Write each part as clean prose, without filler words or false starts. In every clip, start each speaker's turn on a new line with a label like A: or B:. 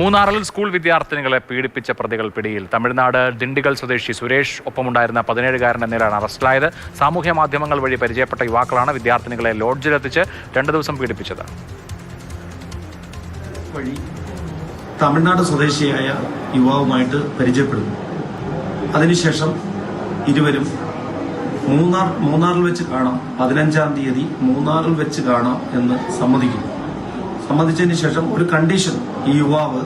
A: മൂന്നാറിൽ സ്കൂൾ വിദ്യാർത്ഥിനികളെ പീഡിപ്പിച്ച പ്രതികൾ പിടിയിൽ. തമിഴ്നാട് ദിണ്ടിഗൽ സ്വദേശി സുരേഷ് ഒപ്പമുണ്ടായിരുന്ന 17-കാരൻ എന്നിവരാണ് അറസ്റ്റിലായത്. സാമൂഹ്യ മാധ്യമങ്ങൾ വഴി പരിചയപ്പെട്ട യുവാക്കളാണ് വിദ്യാർത്ഥിനികളെ ലോഡ്ജിലെത്തിച്ച് 2 ദിവസം പീഡിപ്പിച്ചത്.
B: തമിഴ്നാട് സ്വദേശിയായ യുവാവുമായിട്ട് പരിചയപ്പെടുന്നു. അതിനുശേഷം ഇരുവരും മൂന്നാറിൽ വെച്ച് കാണാം, 15-ാം തീയതി മൂന്നാറിൽ വെച്ച് കാണാം എന്ന് സമ്മതിക്കുന്നു. സമ്മതിച്ചതിന് ശേഷം ഒരു കണ്ടീഷൻ, ഈ യുവാവ്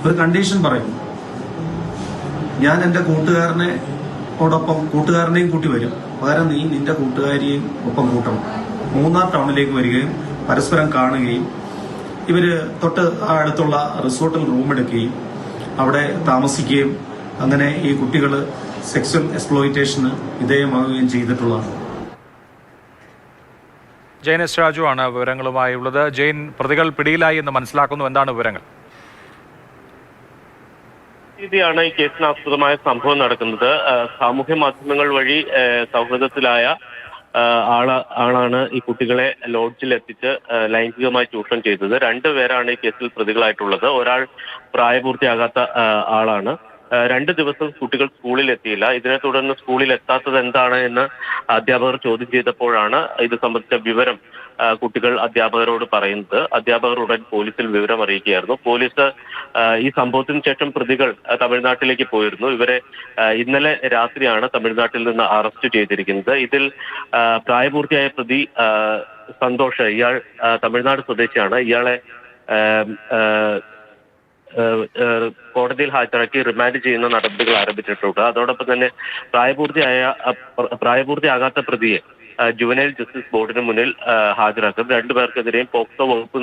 B: ഒരു കണ്ടീഷൻ പറയുന്നു. ഞാൻ എന്റെ കൂട്ടുകാരനെയും കൂട്ടി വരും, പകരം നീ നിന്റെ കൂട്ടുകാരിയെയും ഒപ്പം കൂട്ടണം. മൂന്നാർ ടൗണിലേക്ക് വരികയും പരസ്പരം കാണുകയും ഇവര് തൊട്ട് അടുത്തുള്ള റിസോർട്ടിൽ റൂം എടുക്കുകയും അവിടെ താമസിക്കുകയും അങ്ങനെ ഈ കുട്ടികൾ സെക്സ്വൽ എക്സ്പ്ലോയിറ്റേഷന് വിധേയമാവുകയും ചെയ്തിട്ടുള്ളതാണ്.
A: ജെയിൻ എസ് രാജു ആണ് വിവരങ്ങളുമായി ഉള്ളത്. ജെയിൻ, പ്രതികൾ പിടിയിലായി എന്ന് മനസ്സിലാക്കുന്നു, എന്താണ് വിവരങ്ങൾ?
C: രീതിയാണ് ഈ കേസിന് ആസ്പദമായ സംഭവം നടക്കുന്നത്. സാമൂഹ്യ മാധ്യമങ്ങൾ വഴി സൗഹൃദത്തിലായ ആളാണ് ഈ കുട്ടികളെ ലോഡ്ജിൽ എത്തിച്ച് ലൈംഗികമായി ചൂഷണം ചെയ്തത്. 2 പേരാണ് ഈ കേസിൽ പ്രതികളായിട്ടുള്ളത്. ഒരാൾ പ്രായപൂർത്തിയാകാത്ത ആളാണ്. 2 ദിവസം കുട്ടികൾ സ്കൂളിൽ എത്തിയില്ല. ഇതിനെ തുടർന്ന് സ്കൂളിൽ എത്താത്തത് എന്താണ് എന്ന് അധ്യാപകർ ചോദ്യം ചെയ്തപ്പോഴാണ് ഇത് സംബന്ധിച്ച വിവരം കുട്ടികൾ അധ്യാപകരോട് പറയുന്നത്. അധ്യാപകർ ഉടൻ പോലീസിൽ വിവരം അറിയിക്കുകയായിരുന്നു. പോലീസ് ഈ സംഭവത്തിന് ശേഷം പ്രതികൾ തമിഴ്നാട്ടിലേക്ക് പോയിരുന്നു. ഇവരെ ഇന്നലെ രാത്രിയാണ് തമിഴ്നാട്ടിൽ നിന്ന് അറസ്റ്റ് ചെയ്തിരിക്കുന്നത്. ഇതിൽ പ്രായപൂർത്തിയായ പ്രതി സന്തോഷ്, ഇയാൾ തമിഴ്നാട് സ്വദേശിയാണ്. ഇയാളെ കോടതിയിൽ ഹാജരാക്കി റിമാൻഡ് ചെയ്യുന്ന നടപടികൾ ആരംഭിച്ചിട്ടുണ്ട്. അതോടൊപ്പം തന്നെ പ്രായപൂർത്തിയാകാത്ത പ്രതിയെ ജുവനൈൽ ജസ്റ്റിസ് ബോർഡിന് മുന്നിൽ ഹാജരാക്കും. 2 പേർക്കെതിരെയും പോക്സോ വകുപ്പ്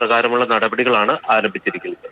C: പ്രകാരമുള്ള നടപടികളാണ് ആരംഭിച്ചിരിക്കുന്നത്.